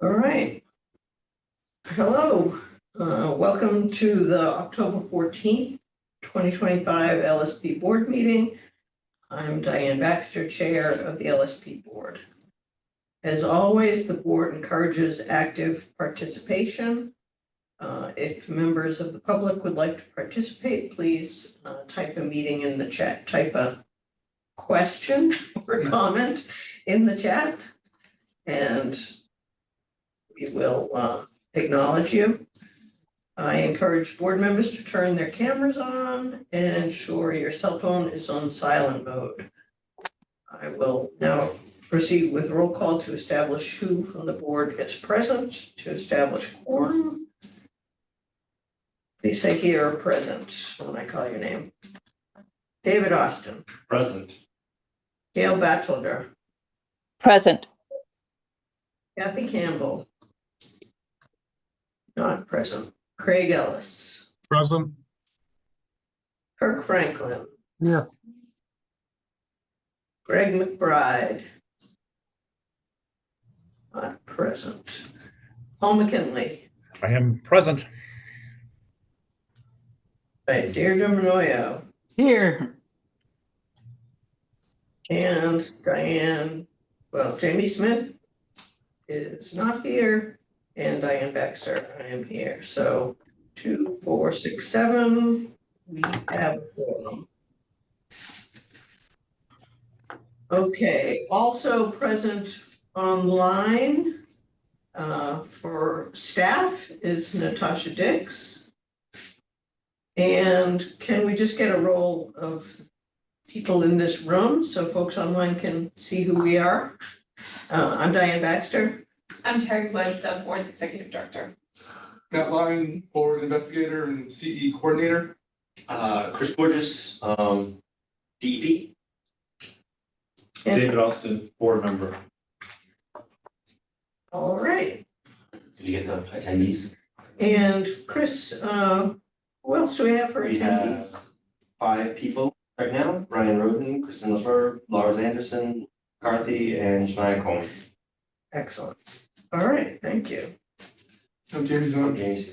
All right. Hello. Welcome to the October 14th, 2025 LSP board meeting. I'm Diane Baxter, Chair of the LSP board. As always, the board encourages active participation. If members of the public would like to participate, please type a meeting in the chat, type a question or comment in the chat, and we will acknowledge you. I encourage board members to turn their cameras on and ensure your cell phone is on silent mode. I will now proceed with roll call to establish who from the board is present, to establish quorum. Please say here or present when I call your name. David Austin. Present. Gail Batchelder. Present. Kathy Campbell. Not present. Craig Ellis. Present. Kirk Franklin. Yeah. Greg McBride. Not present. Paul McKinley. I am present. Right, Deirdre Manoyo. Here. And Diane, well, Jamie Smith is not here, and Diane Baxter, I am here. So 2, 4, 6, 7, we have a quorum. Okay, also present online for staff is Natasha Dix. And can we just get a roll of people in this room so folks online can see who we are? I'm Diane Baxter. I'm Terry Wood, the board's executive director. Matt Line, board investigator and CE coordinator. Chris Borges, DEP. And- David Austin, board member. All right. Did you get the attendees? And Chris, who else do we have for We have attendees? 5 people right now: Ryan Roden, Kristen LaFleur, Lars Anderson, Carthy, and Shania Coleman. Excellent. All right, thank you. I'm Jamie Zone. James.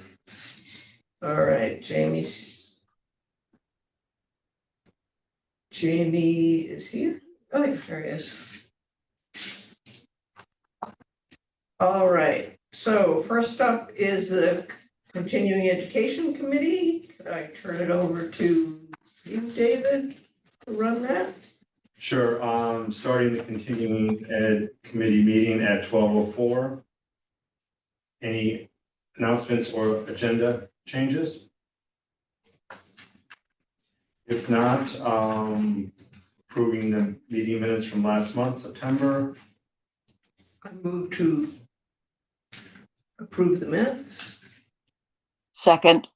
All right, Jamie is here. Oh, yeah, there he is. All right, so first up is the Continuing Education Committee. Could I turn it over to you, David, to run that? Sure, starting the continuing ed committee meeting at 12:04. Any announcements or agenda changes? If not, approving the meeting minutes from last month, September. I move to approve the minutes. Second.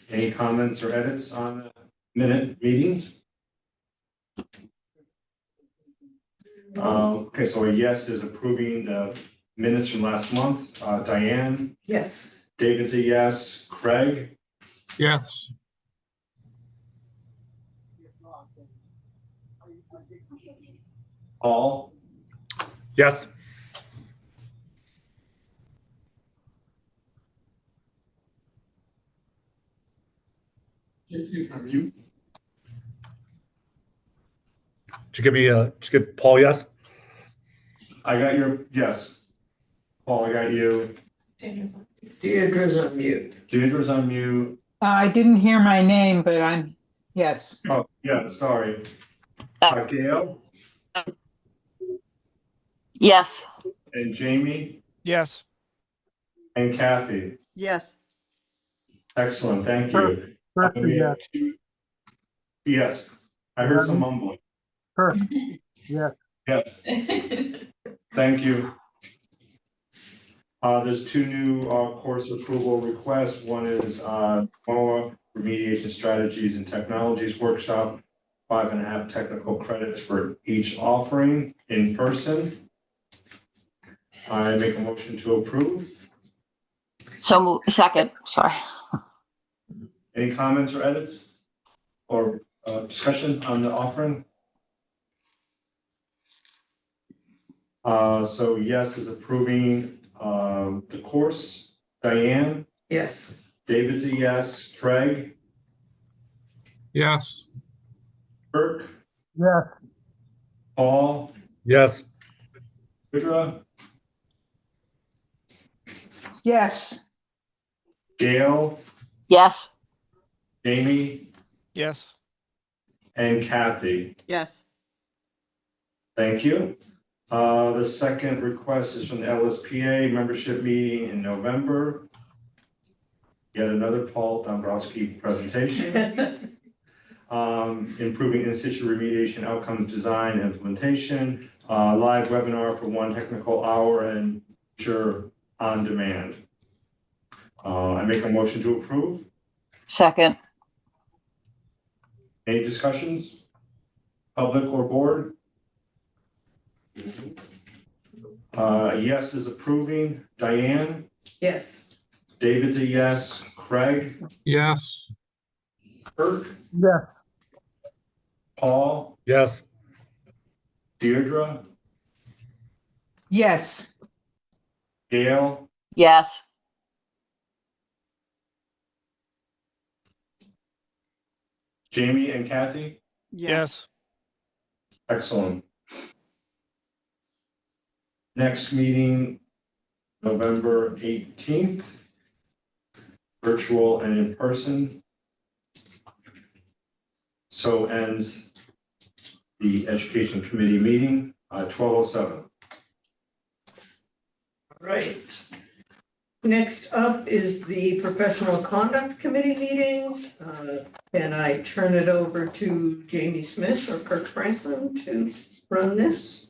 Any comments or edits on the minute meetings? Okay, so a yes is approving the minutes from last month. Diane, Yes. David's a yes. Craig, Yes. Paul, Yes. JC, I'm you. Did you get Paul, yes? I got your yes. Paul, I got you. Deirdre's on mute. Deirdre's on mute. I didn't hear my name, but I'm, yes. Oh, yeah, sorry. Gail Yes. and Jamie Yes. and Kathy. Yes. Excellent, thank you. Perfect, We yeah. have two- Yes, I heard some mumbling. Perfect. Yeah. Yes, thank you. There's 2 new course approval requests. One is MOA Remediation Strategies and Technologies Workshop, 5.5 technical credits for each offering in person. I make a motion to approve. So second, sorry. Any comments or edits or discussion on the offering? So yes is approving, the course. Diane, Yes. David's a yes. Craig, Yes. Kirk, Yes. Paul, Yes. Phaedra, yes, Gail, Yes. Jamie, Yes. and Kathy. Yes. Thank you. The second request is from the LSPA membership meeting in November. Yet another Paul Dombrowski presentation. Improving in situ remediation outcomes design and implementation, live webinar for 1 technical hour and future on demand. I make a motion to approve. Second. Any discussions? Public or board? Yes is approving. Diane, Yes. David's a yes. Craig, Yes. Kirk, Yes. Paul, Yes. Deirdre, yes, Gail, Yes. Jamie, and Kathy. Yes. Excellent. Next meeting, November 18th, virtual and in person. So ends the Education Committee meeting at 12:07. Right. Next up is the Professional Conduct Committee meeting. Can I turn it over to Jamie Smith or Kirk Franklin to run this?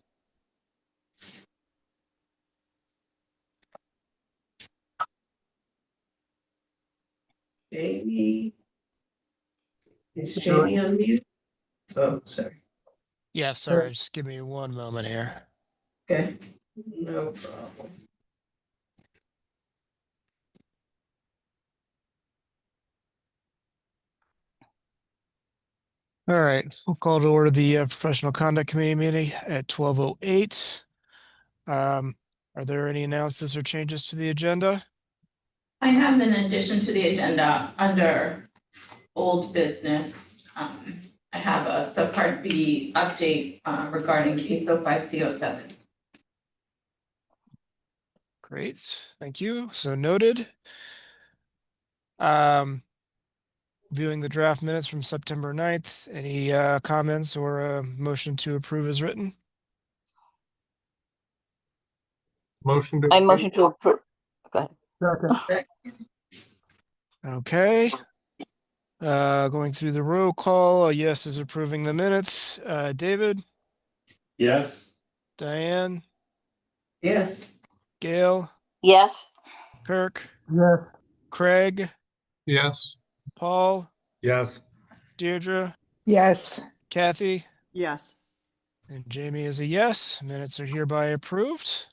Jamie? Is Jamie on mute? Oh, sorry. Yeah, sorry. Just give me one moment here. Okay, no problem. All right. We'll call to order the Professional Conduct Committee meeting at 12:08. Are there any announcements or changes to the agenda? I have an addition to the agenda under old business. I have a subpart B update regarding case 05C07. Great. Thank you. So noted. Viewing the draft minutes from September 9th, any comments or a motion to approve as written? Motion to. I motion to approve. Go ahead. Okay. Going through the roll call, a yes is approving the minutes. David, Yes? Diane, Yes. Gail, Yes. Kirk, Yes. Craig, Yes. Paul, Yes. Deirdre, yes, Kathy, Yes. and Jamie is a yes. Minutes are hereby approved.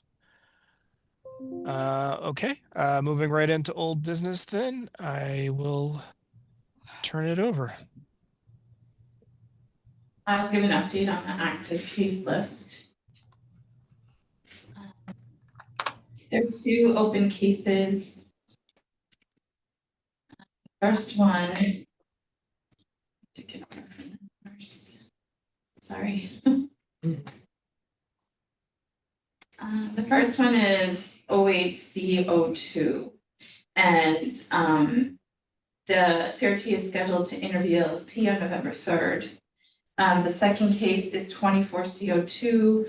Okay, moving right into old business then, I will turn it over. I'll give an update on the active case list. There are 2 open cases. First one. Sorry. The first one is 08C02. And the CRT is scheduled to interview LSP on November 3rd. The second case is 24C02.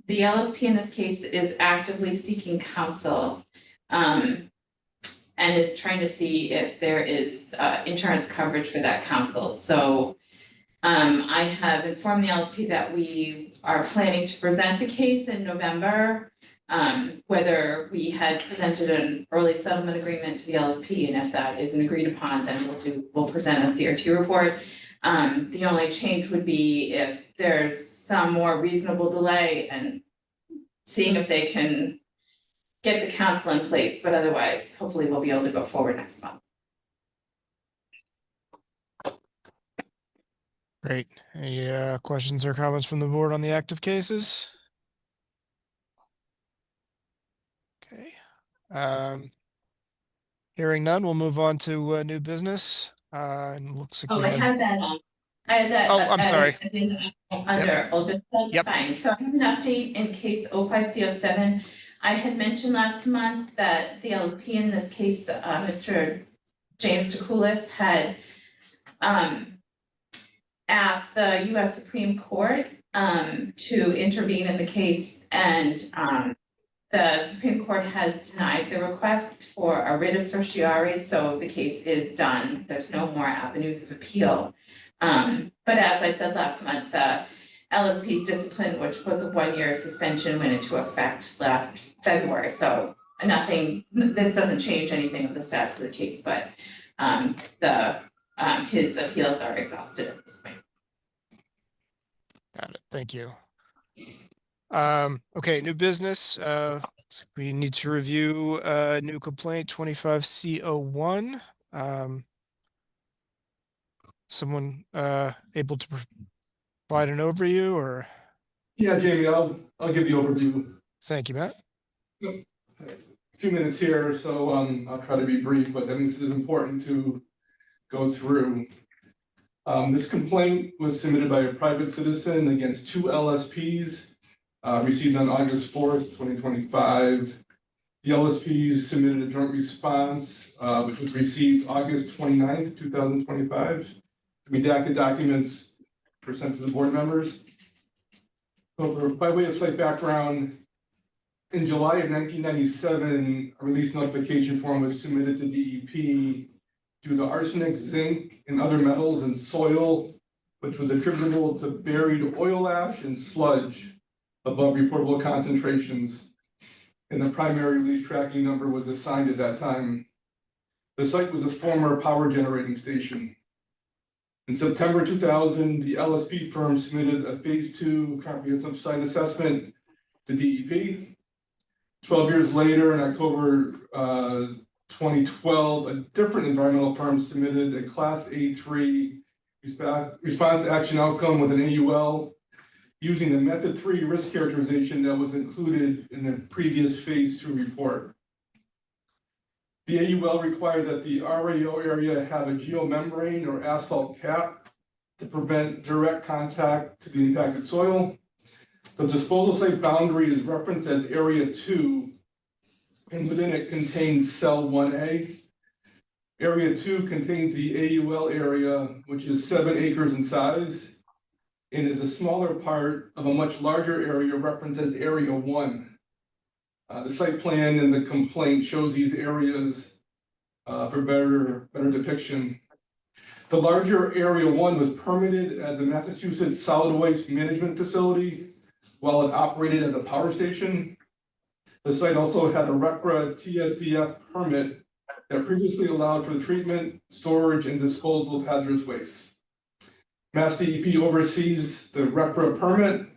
The LSP in this case is actively seeking counsel. And is trying to see if there is insurance coverage for that counsel. So I have informed the LSP that we are planning to present the case in November. Whether we had presented an early settlement agreement to the LSP, and if that isn't agreed upon, then we'll present a CRT report. The only change would be if there's some more reasonable delay and seeing if they can get the counsel in place, but otherwise, hopefully we'll be able to go forward next month. Great. Any questions or comments from the board on the active cases? Hearing none, we'll move on to new business. And looks like Oh, we I have, had that on. I had that. Oh, I'm sorry. Under old business, that's Yep. fine. So I have an update in case 05C07. I had mentioned last month that the LSP in this case, Mr. James DeCoulis had asked the US Supreme Court to intervene in the case, and the Supreme Court has denied the request for a writ of certiorari, so the case is done. There's no more avenues of appeal. But as I said last month, the LSP's discipline, which was a 1-year suspension, went into effect last February. So this doesn't change anything of the status of the case, but his appeals are exhausted at this point. got it. Thank you. Okay, new business. So we need to review new complaint 25C01. Someone able to provide an overview, or? Yeah, Jamie, I'll give the overview. Thank you, Matt. A few minutes here, so I'll try to be brief, but I think this is important to go through. This complaint was submitted by a private citizen against 2 LSPs, received on August 4th, 2025. The LSPs submitted a joint response, which was received August 29th, 2025. Redacted documents were sent to the board members. So by way of slight background, in July of 1997, a release notification form was submitted to DEP due to arsenic, zinc, and other metals in soil, which was attributable to buried oil ash and sludge above reportable concentrations. And the primary release tracking number was assigned at that time. The site was a former power generating station. In September 2000, the LSP firm submitted a phase 2 comprehensive site assessment to DEP. 12 years later, in October 2012, a different environmental firm submitted a Class A3 response to action outcome with an AUL using the Method 3 risk characterization that was included in the previous phase 2 report. The AUL required that the RAO area have a geomembrane or asphalt cap to prevent direct contact to the impacted soil. The disposal site boundary is referenced as Area 2, and within it contains Cell 1A. Area 2 contains the AUL area, which is 7 acres in size, and is a smaller part of a much larger area referenced as Area 1. The site plan and the complaint shows these areas for better depiction. The larger Area 1 was permitted as a Massachusetts solid waste management facility while it operated as a power station. The site also had a RECRA TSDF permit that previously allowed for the treatment, storage, and disposal of hazardous waste. Mass DEP oversees the RECRA permit.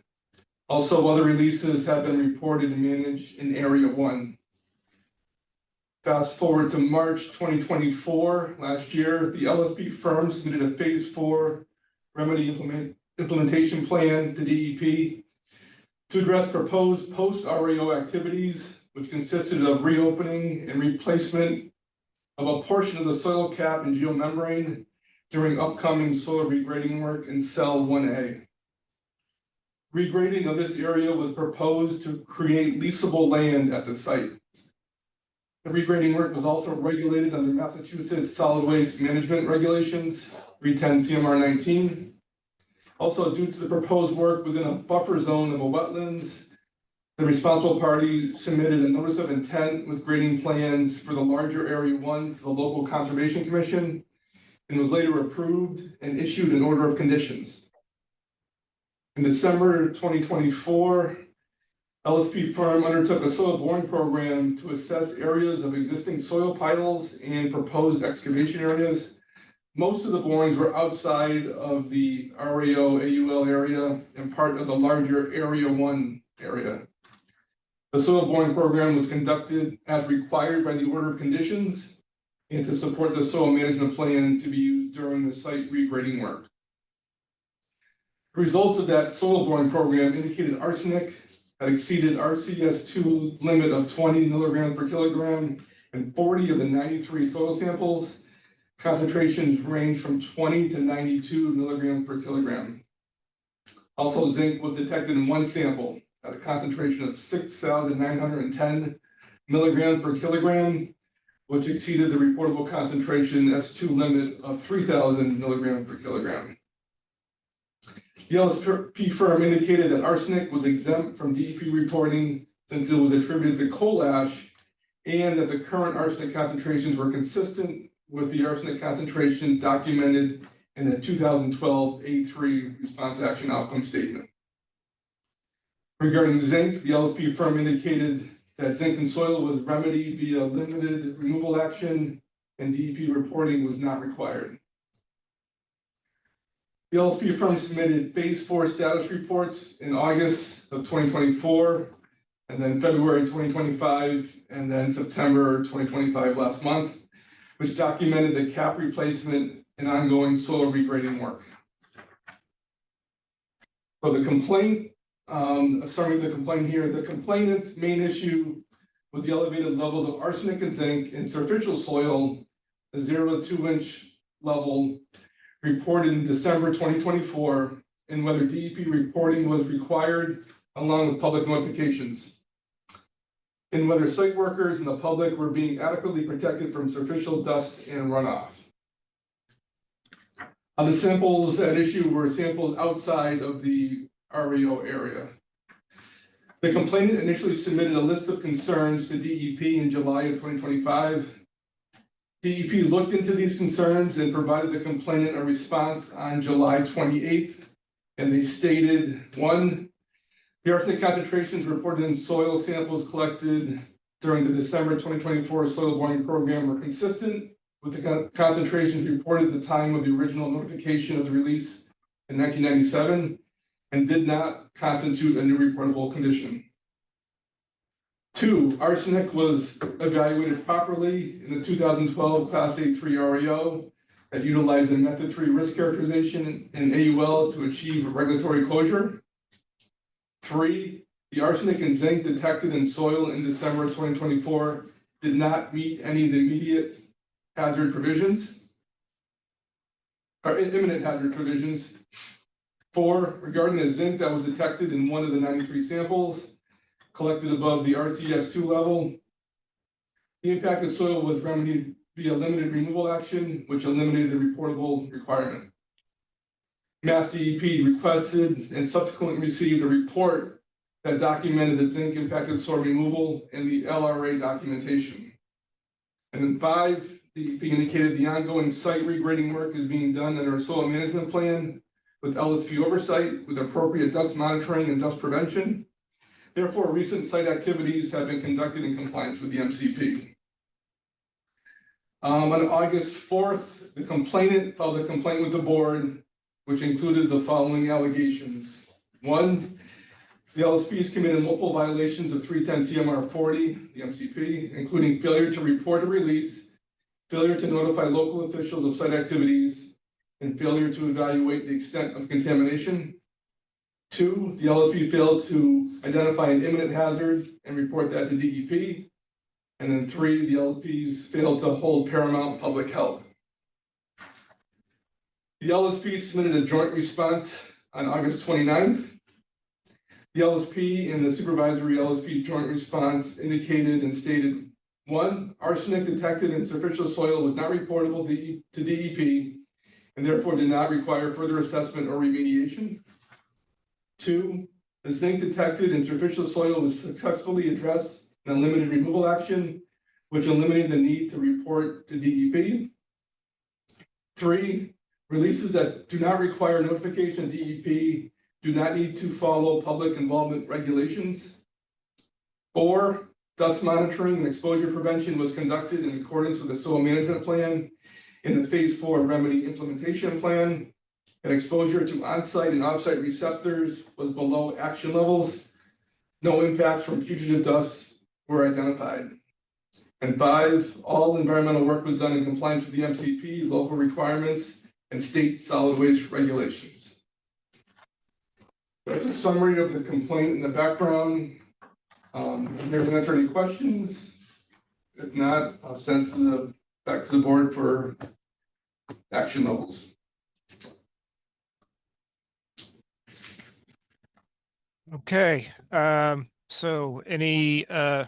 Also, other releases have been reported and managed in Area 1. Fast forward to March 2024, last year, the LSP firm submitted a phase 4 remedy implementation plan to DEP to address proposed post-RAO activities, which consisted of reopening and replacement of a portion of the soil cap and geomembrane during upcoming soil regrading work in Cell 1A. Regrading of this area was proposed to create leasable land at the site. The regrading work was also regulated under Massachusetts Solid Waste Management Regulations, 310 CMR 19. Also, due to the proposed work within a buffer zone of a wetlands, the responsible party submitted a notice of intent with grading plans for the larger Area 1 to the local Conservation Commission, and was later approved and issued an order of conditions. In December 2024, LSP firm undertook a soil boring program to assess areas of existing soil piles and proposed excavation areas. Most of the borings were outside of the RAO AUL area and part of the larger Area 1 area. The soil boring program was conducted as required by the order of conditions and to support the soil management plan to be used during the site regrading work. The results of that soil boring program indicated arsenic had exceeded RCS two limit of 20 milligrams per kilogram in 40 of the 93 soil samples. Concentrations range from 20 to 92 milligrams per kilogram. Also, zinc was detected in one sample at a concentration of 6,910 milligrams per kilogram, which exceeded the reportable concentration S2 limit of 3,000 milligrams per kilogram. The LSP firm indicated that arsenic was exempt from DEP reporting since it was attributed to coal ash, and that the current arsenic concentrations were consistent with the arsenic concentration documented in the 2012 A3 response action outcome statement. Regarding zinc, the LSP firm indicated that zinc in soil was remedied via limited removal action and DEP reporting was not required. The LSP firm submitted phase 4 status reports in August of 2024, and then February 2025, and then September 2025 last month, which documented the cap replacement and ongoing soil regrading work. So the complaint, a summary of the complaint here, the complainant's main issue was the elevated levels of arsenic and zinc in superficial soil, the 0 to 2 inch level reported in December 2024, and whether DEP reporting was required along with public notifications, and whether site workers and the public were being adequately protected from superficial dust and runoff. The samples at issue were samples outside of the REO area. The complainant initially submitted a list of concerns to DEP in July of 2025. DEP looked into these concerns and provided the complainant a response on July 28th, and they stated, 1, the arsenic concentrations reported in soil samples collected during the December 2024 soil boring program were consistent with the concentrations reported at the time of the original notification of the release in 1997 and did not constitute a new reportable condition. 2, arsenic was evaluated properly in the 2012 Class A3 REO that utilized the method 3 risk characterization in AUL to achieve regulatory closure. 3, the arsenic and zinc detected in soil in December 2024 did not meet any of the immediate hazard provisions, or imminent hazard provisions. 4, regarding the zinc that was detected in one of the 93 samples collected above the RCS2 level, the impacted soil was remedied via limited removal action, which eliminated the reportable requirement. Mass DEP requested and subsequently received a report that documented the zinc impacted soil removal and the LRA documentation. And then 5, DEP indicated the ongoing site regrading work is being done under a soil management plan with LSP oversight with appropriate dust monitoring and dust prevention. Therefore, recent site activities have been conducted in compliance with the MCP. On August 4th, the complainant filed a complaint with the board, which included the following allegations. 1, the LSP has committed multiple violations of 310 CMR 40, the MCP, including failure to report a release, failure to notify local officials of site activities, and failure to evaluate the extent of contamination. 2, the LSP failed to identify an imminent hazard and report that to DEP. And then 3, the LSPs failed to hold paramount public health. The LSP submitted a joint response on August 29th. The LSP and the supervisory LSP joint response indicated and stated, 1, arsenic detected in superficial soil was not reportable to DEP and therefore did not require further assessment or remediation. 2, the zinc detected in superficial soil was successfully addressed in a limited removal action, which eliminated the need to report to DEP. 3, releases that do not require notification of DEP do not need to follow public involvement regulations. 4, dust monitoring and exposure prevention was conducted in accordance with the soil management plan in the phase 4 remedy implementation plan, and exposure to on-site and off-site receptors was below action levels. No impacts from fugitive dust were identified. And 5, all environmental work was done in compliance with the MCP, local requirements, and state solid waste regulations. That's a summary of the complaint in the background. I'm here to answer any questions. If not, I'll send back to the board for action levels. Okay, so any, I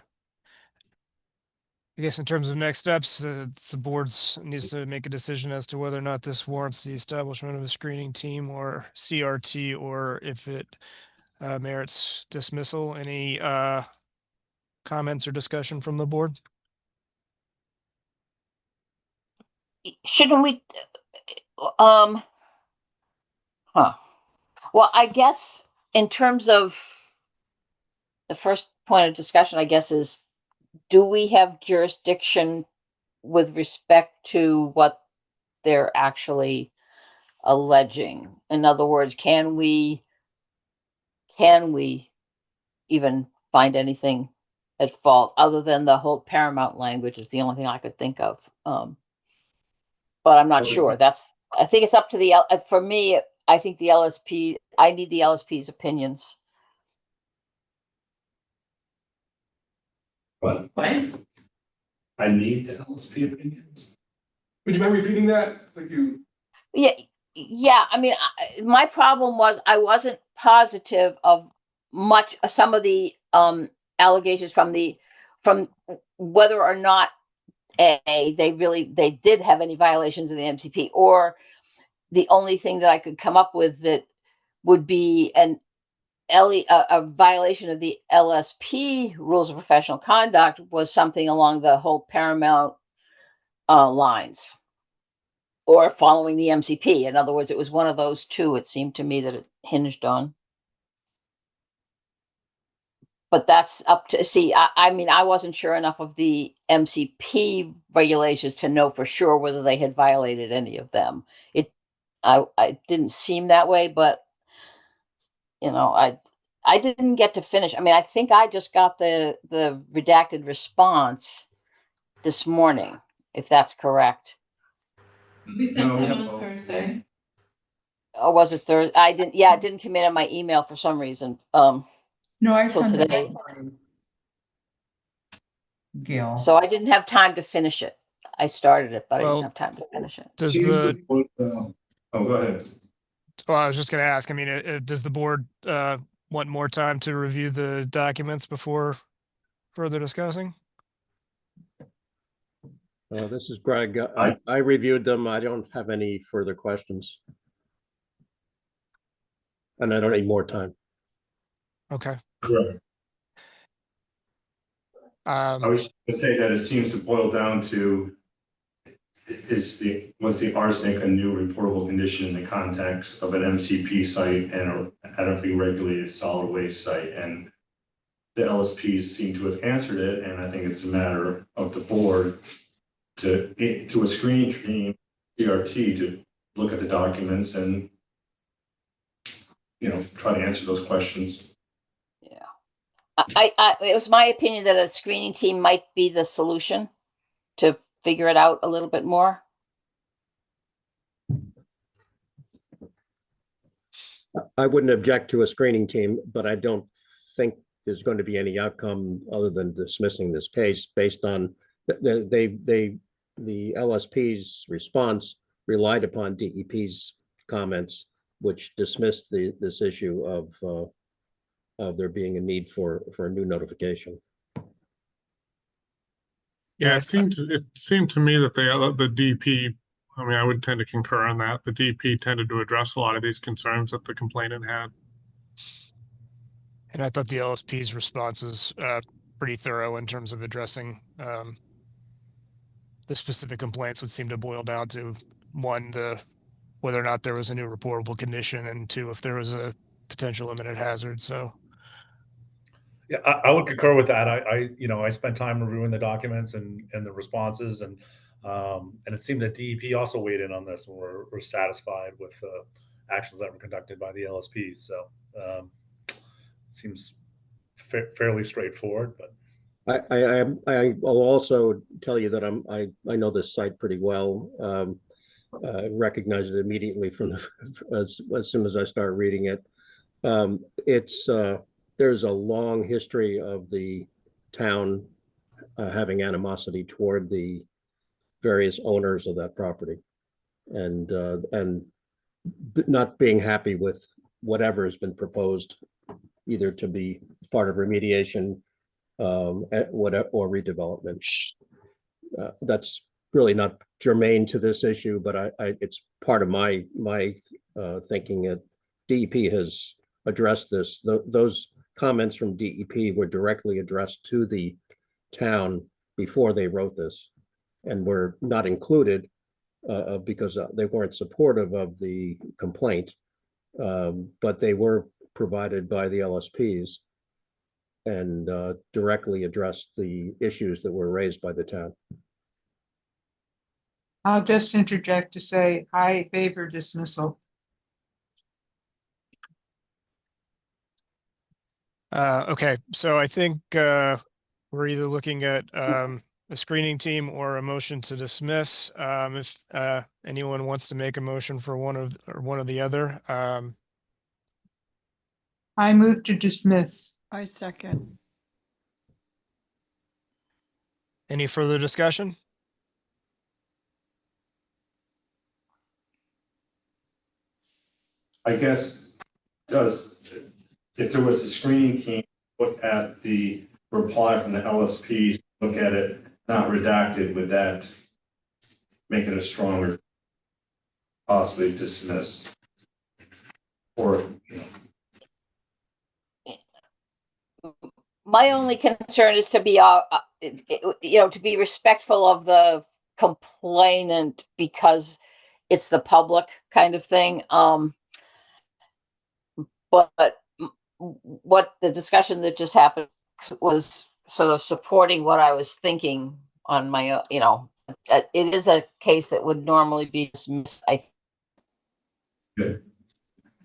guess in terms of next steps, the board's needs to make a decision as to whether or not this warrants the establishment of a screening team or CRT, or if it merits dismissal. Any comments or discussion from the board? Shouldn't we, um, huh. Well, I guess in terms of the first point of discussion, I guess, is do we have jurisdiction with respect to what they're actually alleging? In other words, can we even find anything at fault other than the whole paramount language is the only thing I could think of. But I'm not Okay. sure. I think it's up to for me, I think the LSP, I need the LSP's opinions. But What? I need the LSP opinions. Would you mind repeating that? Thank you. Yeah. I mean, my problem was I wasn't positive of some of the allegations from whether or not they did have any violations of the MCP, or the only thing that I could come up with that would be a violation of the LSP rules of professional conduct was something along the whole paramount lines, or following the MCP. In other words, it was one of those two, it seemed to me, that it hinged on. But that's up to see. I mean, I wasn't sure enough of the MCP regulations to know for sure whether they had violated any of them. I didn't seem that way, but I didn't get to finish. I mean, I think I just got the redacted response this morning, if that's correct. We sent No, them yeah, on Thursday. Or was it Thursday? It didn't come in on my email for some reason. No, I So sent it today. this morning. Gail. So I didn't have time to finish it. I started it, but I Well, didn't have time to finish it. Does Seems the, to put, oh, go ahead. well, I was just gonna ask, I mean, does the board want more time to review the documents before further discussing? This is Greg. I reviewed them. I don't have any further questions. And I don't need more time. Okay. Correct. I was gonna say that it seems to boil down to, was the arsenic a new reportable condition in the context of an MCP site and an adequately regulated solid waste site? And the LSPs seem to have answered it, and I think it's a matter of the board to a screening team, CRT, to look at the documents and try to answer those questions. It was my opinion that a screening team might be the solution to figure it out a little bit more. I wouldn't object to a screening team, but I don't think there's going to be any outcome other than dismissing this case based on the LSP's response relied upon DEP's comments, which dismissed this issue of there being a need for a new notification. Yeah, it seemed to me that the DP, I mean, I would tend to concur on that. The DP tended to address a lot of these concerns that the complainant had. And I thought the LSP's response was pretty thorough in terms of addressing the specific complaints, would seem to boil down to one, whether or not there was a new reportable condition, and two, if there was a potential imminent hazard. So yeah, I would concur with that. I spent time reviewing the documents and the responses, and it seemed that DEP also weighed in on this and were satisfied with actions that were conducted by the LSPs. So it seems fairly straightforward. But I will also tell you that I know this site pretty well. Recognize it immediately from as soon as I start reading it. It's, there's a long history of the town having animosity toward the various owners of that property. And not being happy with whatever has been proposed, either to be part of remediation, whatever, or redevelopment. That's really not germane to this issue, but it's part of my thinking that DEP has addressed this. Those comments from DEP were directly addressed to the town before they wrote this, and were not included because they weren't supportive of the complaint, but they were provided by the LSPs and directly addressed the issues that were raised by the town. I'll just interject to say I favor dismissal. Okay, so I think we're either looking at a screening team or a motion to dismiss. If anyone wants to make a motion for one or the other. I move to dismiss. I second. Any further discussion? I guess, if there was a screening team, look at the reply from the LSP, look at it, not redacted, would that make it a stronger, possibly dismiss? Or, My only concern is to be, to be respectful of the complainant because it's the public kind of thing. But what the discussion that just happened was sort of supporting what I was thinking on my own, it is a case that would normally be dismissed.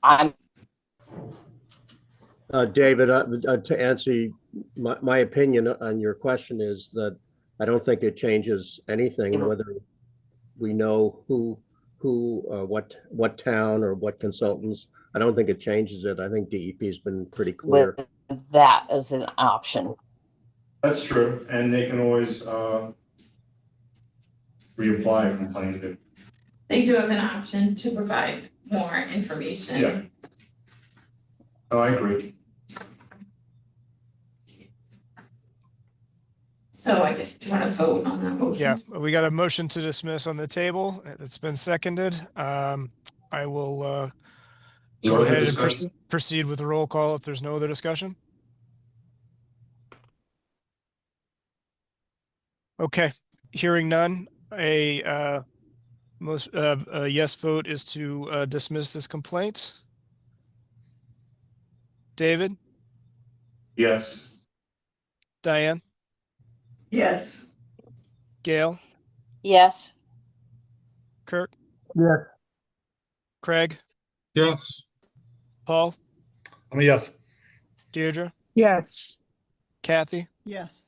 I'm David, to answer my opinion on your question is that I don't think it changes anything, whether we know what town or what consultants. I don't think it changes it. I think DEP has been pretty clear. with that as an option. that's true, and they can always reapply a complaint. They do have an option to provide more information. Yeah. Oh, I agree. So I guess, do you want to vote on that motion? Yeah, we got a motion to dismiss on the table. It's been seconded. I will go ahead and proceed with the roll call if there's no other discussion. Okay, hearing none, a yes vote is to dismiss this complaint. David? Yes. Diane? Yes. Gail? Yes. Kirk? Yes. Craig? Yes. Paul? I mean, yes. Deirdre? Yes. Kathy? Yes.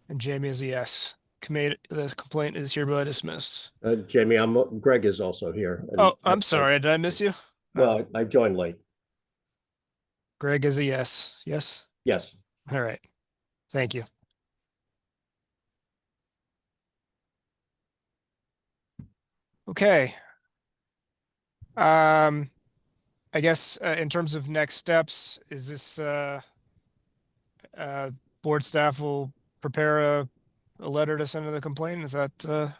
And Jamie is a yes. The complaint is hereby dismissed. Jamie, Greg is also here. Oh, I'm sorry. Did I miss you? Well, I joined late. Greg is a yes. Yes. Yes. All right. Thank you. Okay. I guess in terms of next steps, is this board staff will prepare a letter to send to the complainant? Is that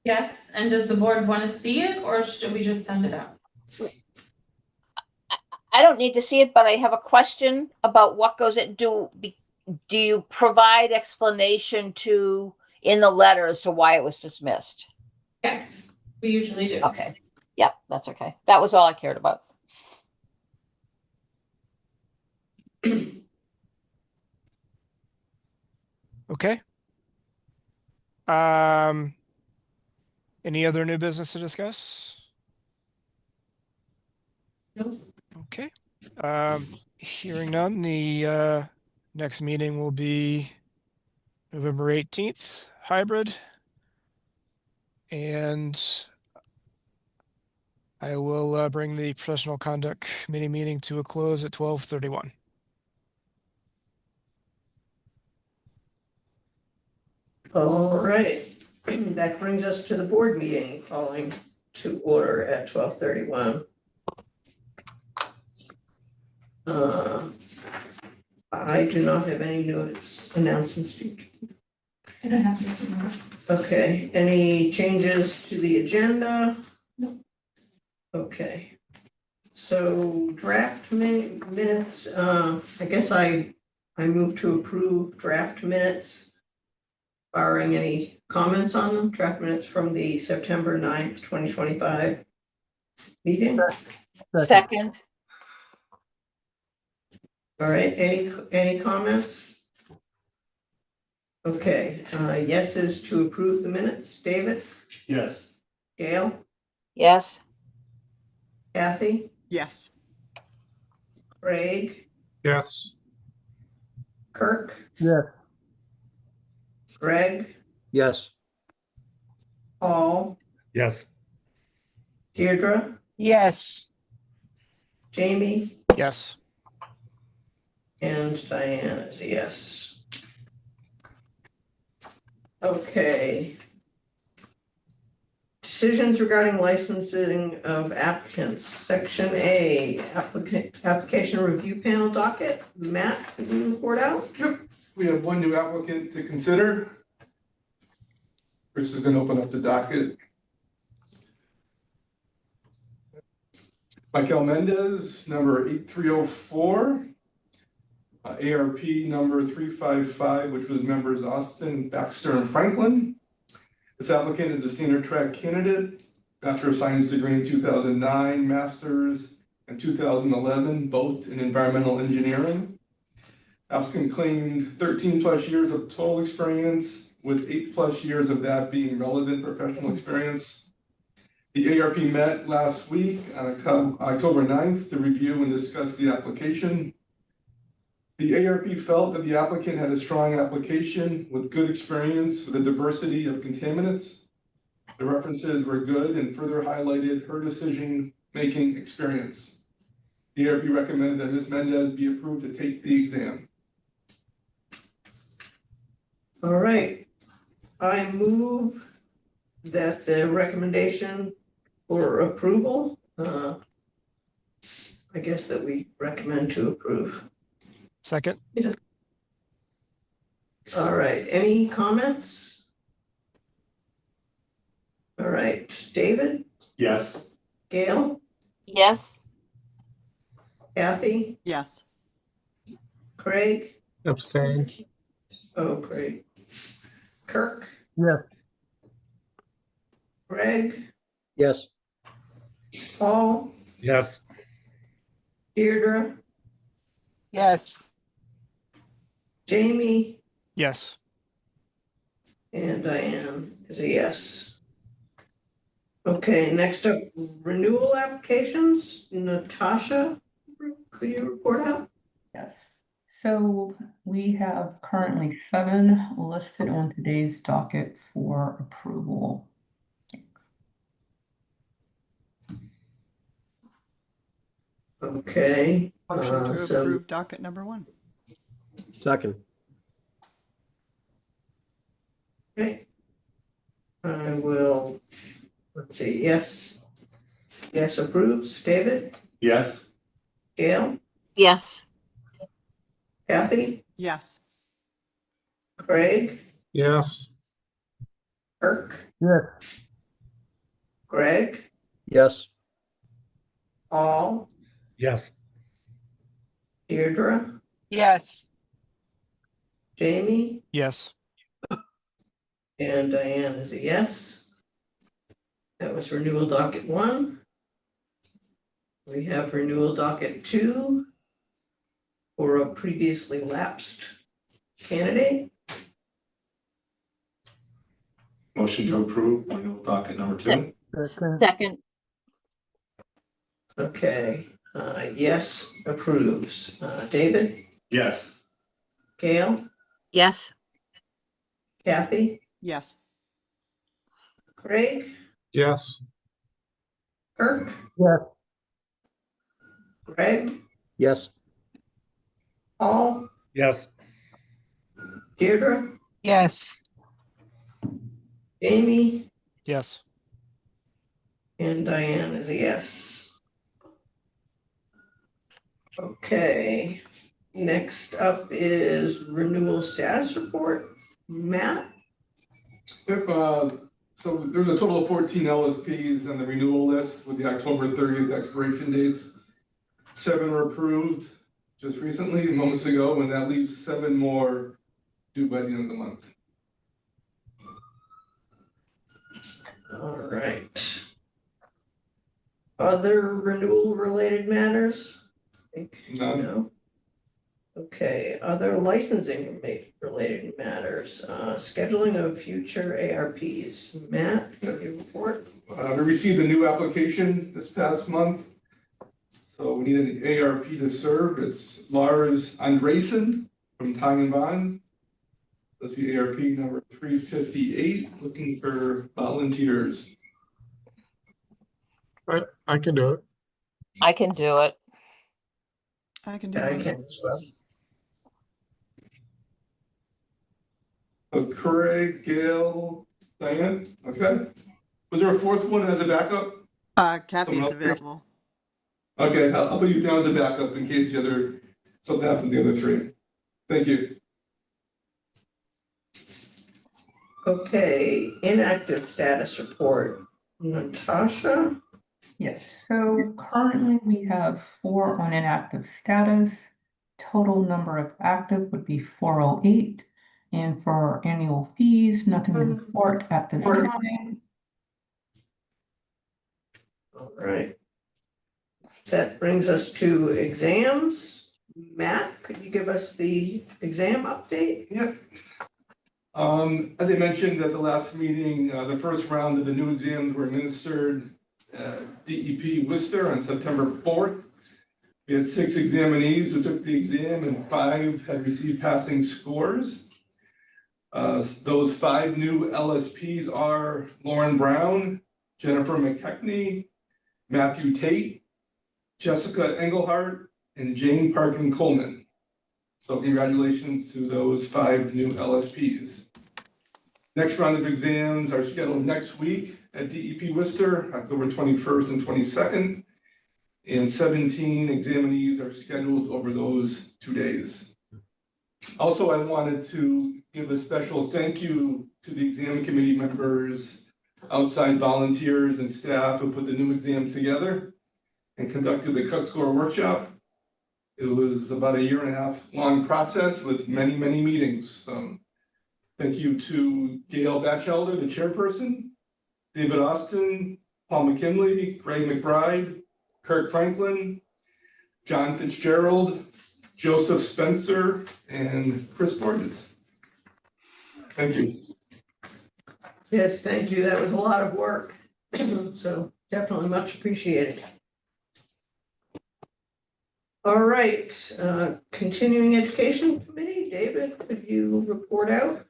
Yes, and does the board want to see it or should we just send it out? I don't need to see it, but I have a question about what goes in. Do you provide explanation in the letter as to why it was dismissed? Yes, we usually do. Okay. Yep, that's okay. That was all I cared about. okay? Any other new business to discuss? No. Okay. Hearing none, the next meeting will be November 18th, hybrid. And I will bring the professional conduct committee meeting to a close at 12:31. All right, that brings us to the board meeting calling to order at 12:31. I do not have any announcements. I don't have this. Okay, any changes to the agenda? No. Okay. So draft minutes, I guess I move to approve draft minutes. Barring any comments on them, draft minutes from the September 9th, 2025 meeting. Second, All right, any comments? Okay, yes is to approve the minutes. David, Yes. Gail, yes. Kathy, Yes. Craig, Yes. Kirk, Yes. Greg, Yes. Paul, Yes. Deirdre, yes, Jamie, Yes. and Diane is a yes. Okay. Decisions regarding licensing of applicants, section A, application review panel docket. Matt, can you report out? Yep, we have one new applicant to consider. Chris is gonna open up the docket. Michael Mendez, number 8304. ARP number 355, which was members Austin, Baxter, and Franklin. This applicant is a standard track candidate, Bachelor of Science degree in 2009, Master's in 2011, both in environmental engineering. Applicant claimed 13 plus years of total experience, with 8 plus years of that being relevant professional experience. The ARP met last week on October 9th to review and discuss the application. The ARP felt that the applicant had a strong application with good experience with a diversity of contaminants. The references were good and further highlighted her decision-making experience. The ARP recommended that Ms. Mendez be approved to take the exam. All right. I move that the recommendation for approval, I guess that we recommend to approve. Second, All right, any comments? All right, David, Yes. Gail, Yes. Kathy, Yes. Craig, Abstain. oh, great. Kirk, Yes. Greg, Yes. Paul, Yes. Deirdre, yes, Jamie, yes. and Diane is a yes. Okay, next up, renewal applications. Natasha, could you report out? Yes. So we have currently 7 listed on today's docket for approval. Thanks. Okay. Motion to so- approve docket number 1. Second. Okay. I will, let's see, yes. Yes approves. David, Yes. Gail, Yes. Kathy, Yes. Craig, Yes. Kirk, Yes. Greg, Yes. Paul, Yes. Deirdre, yes, Jamie, Yes. and Diane is a yes. That was renewal docket 1. We have renewal docket 2 for a previously lapsed candidate. Motion to approve renewal docket number 2. Second, Okay, yes approves. David, Yes. Gail, yes. Kathy, Yes. Craig, Yes. Kirk, Yes. Greg, Yes. Paul, Yes. Deirdre, yes, Jamie, Yes. and Diane is a yes. Okay, next up is renewal status report. Matt? Yep, so there's a total of 14 LSPs on the renewal list with the October 30th expiration dates. 7 were approved just recently, moments ago, and that leaves 7 more due by the end of the month. All right. Other renewal related matters? I think None. no. Okay, other licensing related matters, scheduling of future ARPs. Matt, can you report? We received a new application this past month. So we need an ARP to serve. It's Lars Andresen from Tang and Bond. That's the ARP number 358, looking for volunteers. I can do it. I can do it. I can do Yeah, I it. can as well. Craig, Gail, Diane, okay. Was there a 4th one as a backup? Kathy's Someone else? available. Okay, I'll put you down as a backup in case something happened to the other 3. Thank you. Okay, inactive status report. Natasha? Yes, so currently we have 4 on inactive status. Total number of active would be 408. And for annual fees, nothing to report at this time. All right. That brings us to exams. Matt, could you give us the exam update? Yep. As I mentioned at the last meeting, the first round of the new exams were administered at DEP Worcester on September 4th. We had 6 examinees who took the exam and 5 had received passing scores. Those 5 new LSPs are Lauren Brown, Jennifer McKechnie, Matthew Tate, Jessica Engelhardt, and Jane Parkin Coleman. So congratulations to those 5 new LSPs. Next round of exams are scheduled next week at DEP Worcester, October 21st and 22nd. And 17 examinees are scheduled over those 2 days. Also, I wanted to give a special thank you to the exam committee members, outside volunteers and staff who put the new exam together and conducted the cut score workshop. It was about a 1.5 year long process with many, many meetings. Thank you to Gail Batchelder, the chairperson, David Austin, Paul McKinley, Ray McBride, Kirk Franklin, John Fitzgerald, Joseph Spencer, and Chris Borges. Thank you. Yes, thank you. That was a lot of work. So definitely much appreciated. All right, continuing education committee, David, could you report out?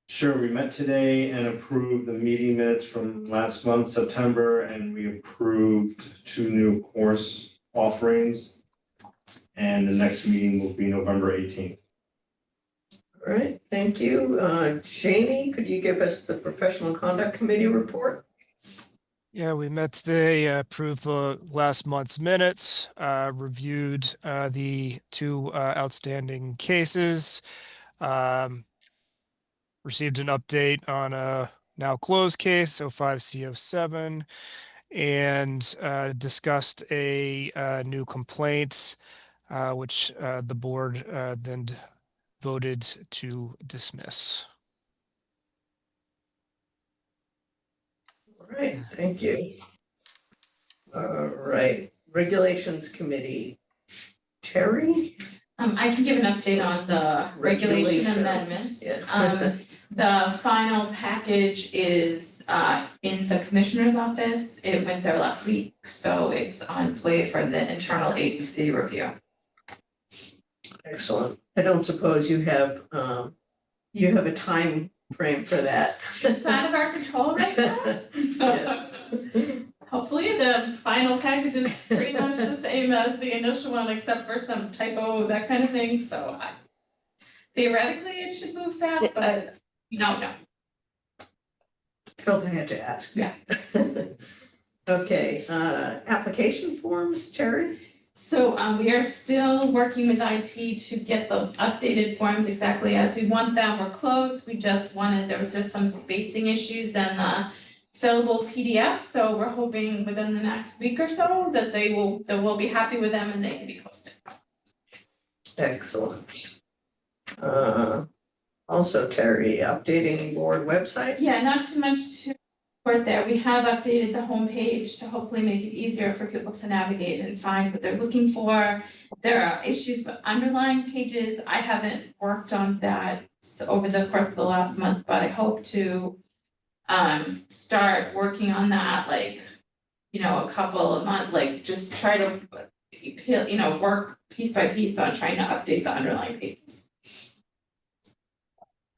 Sure, we met today and approved the meeting minutes from last month, September, and we approved 2 new course offerings. And the next meeting will be November 18th. All right, thank you. Jamie, could you give us the professional conduct committee report? Yeah, we met today, approved the last month's minutes, reviewed the 2 outstanding cases, received an update on a now closed case, 05C07, and discussed a new complaint, which the board then voted to dismiss. All right, thank you. All right, regulations committee, Terry? I can give an update on the regulation amendments. Yeah. The final package is in the commissioner's office. It went there last week, so it's on its way for the internal agency review. Excellent. I don't suppose you have a time frame for that. It's out of our control right now. Yes. hopefully the final package is pretty much the same as the initial one, except for some typo, that kind of thing, so theoretically, it should move fast, but you don't know. Felt I had to ask. Yeah. Okay, application forms, Terry? So we are still working with IT to get those updated forms exactly as we want them. We're close. We just wanted, there was just some spacing issues and the fillable PDF. So we're hoping within the next week or so that we'll be happy with them and they can be posted. Excellent. Also, Terry, updating board website? Yeah, not too much to report there. We have updated the homepage to hopefully make it easier for people to navigate and find what they're looking for. There are issues with underlying pages. I haven't worked on that over the course of the last month, but I hope to start working on that, like, a couple of months, like just try to, work piece by piece on trying to update the underlying pages.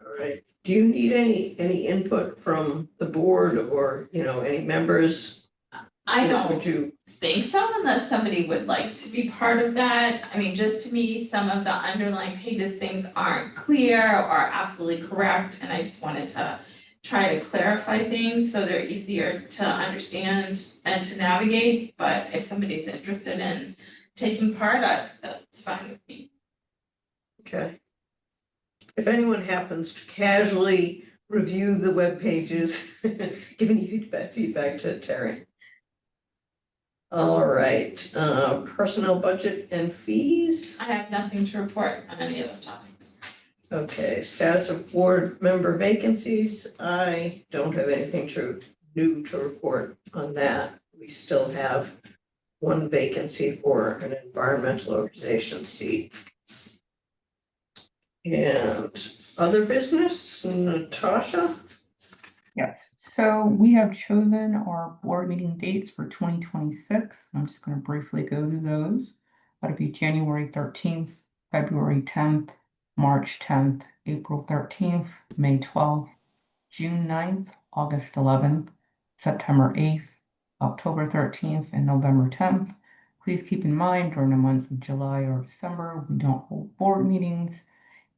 All right. Do you need any input from the board or, any members? I don't Would you? think so unless somebody would like to be part of that. I mean, just to me, some of the underlying pages, things aren't clear or absolutely correct, and I just wanted to try to clarify things so they're easier to understand and to navigate, but if somebody's interested in taking part, that's fine with me. Okay. If anyone happens to casually review the web pages, give any feedback to Terry. All right, personnel budget and fees. I have nothing to report on any of those topics. Okay, status of board member vacancies. I don't have anything new to report on that. We still have one vacancy for an environmental organization seat. And other business, Natasha? Yes, so we have chosen our board meeting dates for 2026. I'm just going to briefly go through those. That'll be January 13th, February 10th, March 10th, April 13th, May 12th, June 9th, August 11th, September 8th, October 13th, and November 10th. Please keep in mind during the months of July or December, we don't hold board meetings,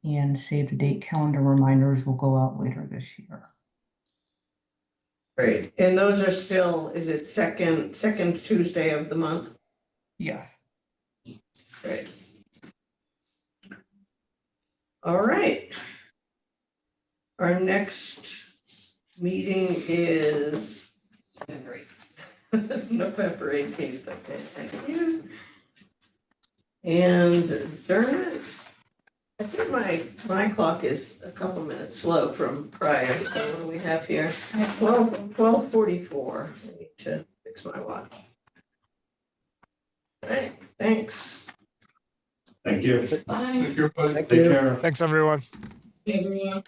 and save the date calendar reminders will go out later this year. Great, and those are still, is it second Tuesday of the month? Yes. Great. All right. Our next meeting is November 18th, okay, thank you. And Dermot, I think my clock is a couple minutes slow from prior, so what do we have here? 12:44, I need to fix my watch. All right, thanks. Thank you. Bye. Thank you, everybody. Thank Take you. care. Thanks, everyone. Everyone.